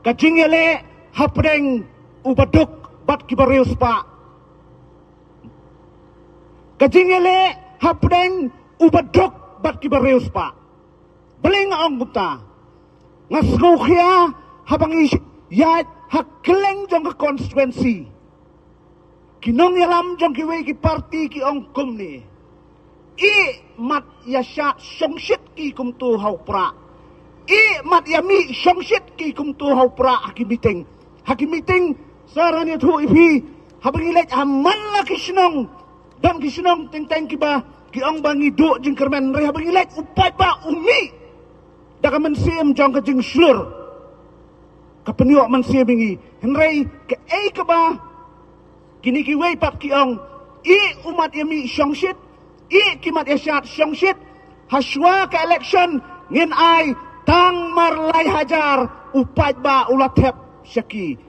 kajingele hapdeng ubaduk bat kibarius pa. Kajingele hapdeng ubaduk bat kibarius pa. Beling ang gupta. Ngasngukya habang yat hakleng jong ka konstituensi. Kinong yalam jong kiway ki parti ki ong kumni. I mat yasya songshit ki kumtu haupra. I mat yami songshit ki kumtu haupra hakimiteng. Hakimiteng saranya tu ipi habang ilet aman la kisnong dan kisnong teng kiba ki ong bangi do jing kermen re habang ilet upai pa umi. Daka mensim jong ka jing slur. Kapeniok mensim ingi henrei ke kaba kini kiway pat ki ong I umat yami songshit I kimat yasyat songshit haswa ke election ngin ai tang marlai hajar upat ba ulatep syaki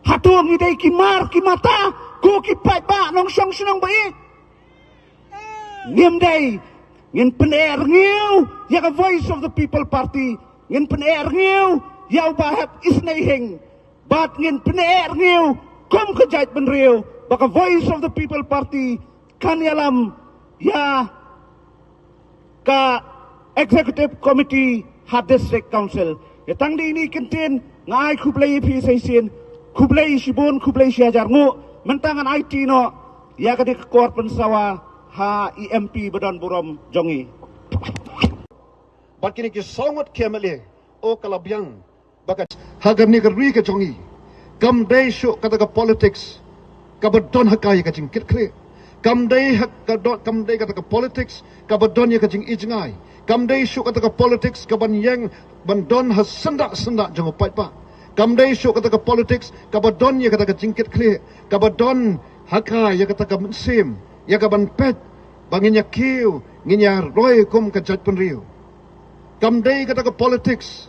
hatu ngidai kimar kimata ku kipat ba nong syong sinong bai ngim dai ngin pener ngiu ya ka voice of the people party ngin pener ngiu ya ba hap isnehing bat ngin pener ngiu kom kejait benriu baka voice of the people party kan yalam ya ka executive committee ha district council ya tang di ini kentin ngai kublai pi saisin kublai sibun kublai siajar ngu mentangan IT no ya ka di kor pensawa ha EMP badan burom jongi bakini ki songot kemale o kalabyang bakat hagam ni garwi ka jongi kam dai shu kata ka politics kabadon hakai ka jingkit kle kam dai hak kam dai kata ka politics kabadon ya ka jing ijngai kam dai shu kata ka politics kaban yang bandon has sendak jong pai pa kam dai shu kata ka politics kabadon ya kata ka jingkit kle kabadon hakai ya kata ka mensim ya ka ban pet bangin ya kiu nginya roy kum ka jat penriu kam dai kata ka politics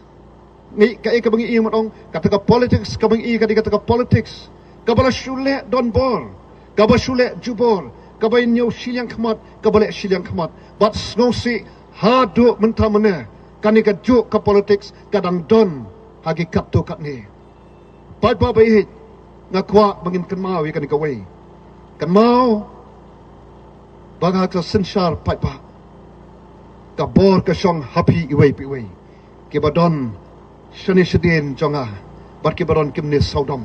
ngi ka ka bangi i motong kata ka politics ka bangi ka kata ka politics kabala shule don bor kabala shule jubor kabay nyaw silyang kamat kabala silyang kamat but snosi hadu mentamane kani ka juk ka politics kadang don hagi kapto kat ni pai pa bai ngakwa bangin kenmau ya kani ka wei kenmau banga ka senshar pai pa ka bor ka song happy iwei pi wei kibadon shani shedin jonga bar kibadon kimne saudom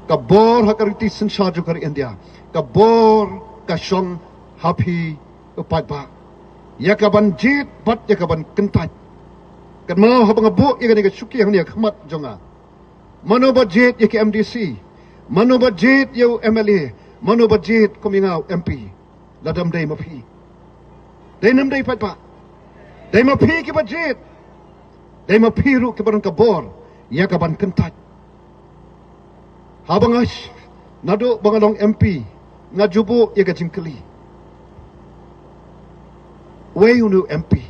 kabor hakariti senshar jukar India kabor kasong happy upat ba ya kaban jit bat ya kaban kentat kan mau habang abu ya kan suki yang dia khmat jonga mano budget ya ke MDC mano budget ya MLA mano budget komingau MP ladam dai mapi dai nam dai pat ba dai mapi ke budget dai mapi ru ke barang kabor ya kaban kentat habang ash nado bangalong MP ngajubo ya gajing keli way unu MP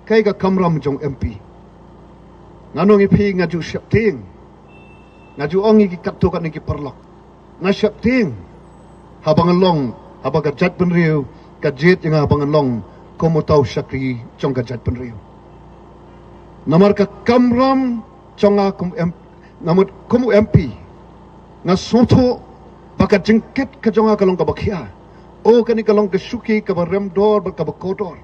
kay ga kamram jong MP nganong ipi ngaju syapting ngaju ongi ki katto kan ki perlok nga syapting habang long habang gajat penriu kajet yang habang long komo tau syakri jong gajat penriu namar ka kamram jonga kum namut komo MP nga soto baka jengket ka jonga kalong kabakia o kani kalong kesuki ka remdor ba kabakodor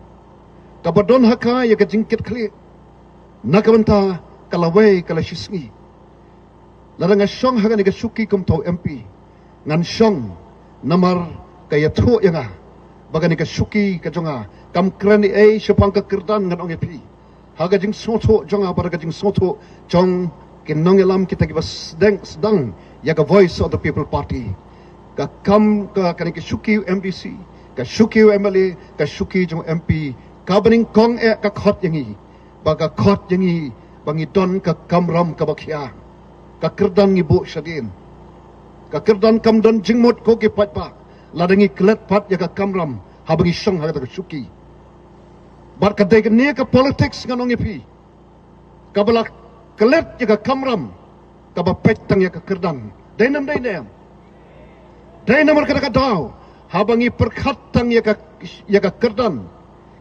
kabadon haka ya ka jengket kli nakabanta kalaway kalashisngi larang asyong haka ni kesuki kum tau MP ngan syong namar kaya tu yanga baga ni kesuki ka jonga kam krani ay syapang ka kerdan ngan ong EP haga jeng soto jonga para ka jeng soto jong kinong ilam kita kibas sedang ya ka voice of the people party ka kam ka kani suki MDC ka suki MLA ka suki jong MP ka baning kong ka khot yangi baga khot yangi bangi don ka kamram ka bakhia ka kerdan ngibu syadin ka kerdan kam don jingmot ko ki pat pa ladangi klet pat ya ka kamram habangi syong ha ka suki bar ka dai ne ka politics nganong ipi ka balak klet ya ka kamram kaba pet tang ya ka kerdan dai nam dai namar kada daw habangi perkhat tang ya ka kerdan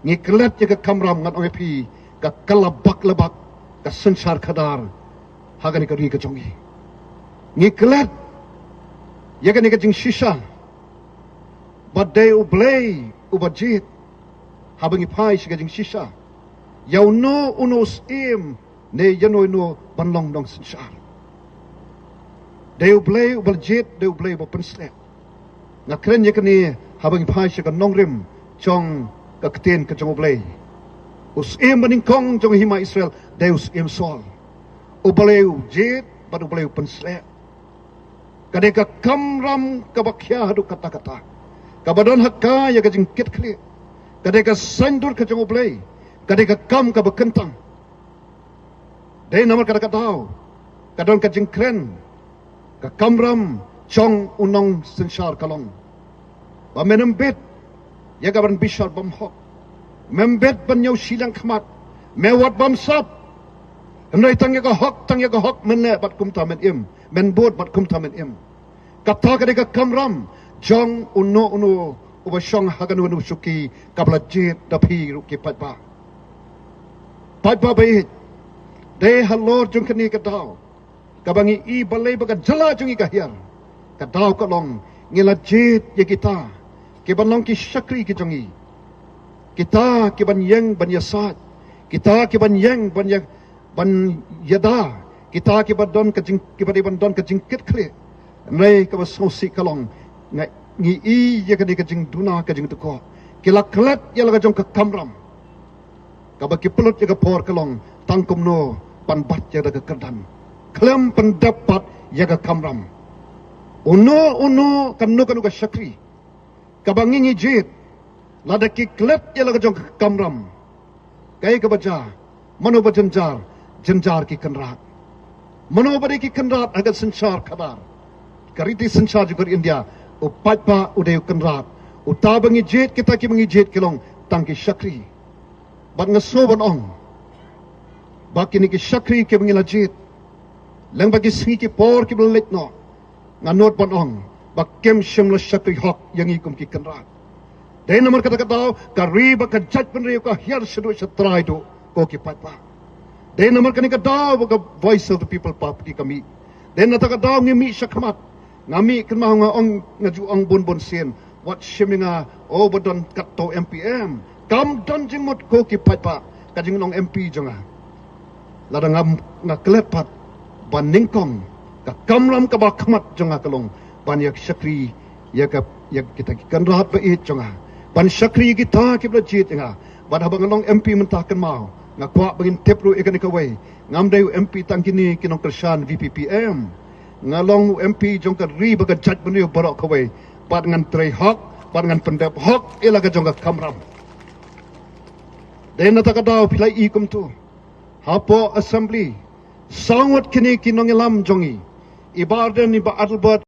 ngi klet ya ka kamram ngat opi ka kalabak lebak ka sensar khadar hagan ka ri ka chongi ngi klat ya kan ka jing shisha badai ublay ubajit habang ipai siga jing shisha yaw no unos im ne yanoy no banlong dong sinshar deu ublay ubajit deu ublay bo penslet nga kren ya kan ni habang ipai siga nongrim chong ka kten ka chong ublay us im baning kong chong hima Israel deus im sol ublay jit bad ublay penslet kadeka kamram kabakhya hadu kata-kata kabadon hakka ya ka jingkit kli kadeka sandur ka jong ublay kadeka kam ka bekentang dai namar kada katau kadon ka jingkren ka kamram chong unong sensar kalong ba menembet ya ka ban bishar bam hok membet ban nyau silang khmat mewat bam sap Henry tang ya ka hok menne bat kum ta men im men bot bat kum ta men im kata kadeka kamram jong uno ubashong haganu nu suki kabla jit dapi ruki patba bai de halor jung kani ka daw kabangi i balai baga jala jungi ka hiar ka daw ka long ngila jit ye kita ke banlong ki shakri ki jungi kita ke ban yang ban yasat kita ke ban yang ban yada kita ke badon ka jing ke ban don ka jingkit kle nei ka basosi kalong ngi i ya ka jing duna ka jing tuko kila klet ya la jong ka kamram ka ba ki pelot ya ka por kalong tangkum no pan bat ya ka kerdan klem pendapat ya ka kamram uno kanu ka syakri ka bangi ngi jit lada ki klet ya la jong ka kamram kai ka baca mano jenjar ki kenrat mano bade ki kenrat agar sensar kabar kariti sensar juga India upat pa uday kenrat utabangi jet kita ki mangi jet kilong tangki syakri bat ngasoban ong baki ni ki syakri ki mangi jet lang bagi singi ki por ki belit no nganot ban ong bak kem shimla syakri hok yang ikum ki kenrat dai nomor kata-kata kari baka jat penri ka hiar sedu setrai do ko ki pat pa dai nomor kani kata baka voice of the people party kami dai nata kata ngimi syakmat ngami kenmah nga ong ngaju ong bun sien wat shiminga o bodon katto MPM kam don jingmot ko ki patpa kajing nong MP jonga lada ngam nga klepat ban ningkong ka kamlam ka ba khamat jonga kalong ban yak syakri yak kita kan rahat ba it jonga ban syakri kita ki blajit nga ban habang nong MP mentahkan mau nga kwa bangin tepru ikan ikawai ngam dayu MP tangkini kinong kersan VPPM ngalong MP jong ka ri baga jat benu barok kawai pat ngan trei hok pat ngan pendap hok ila ka jong ka kamram den nata ka daw pilai i kum tu hapo assembly sawat kini kinong ilam jongi ibadan ni ba adalbat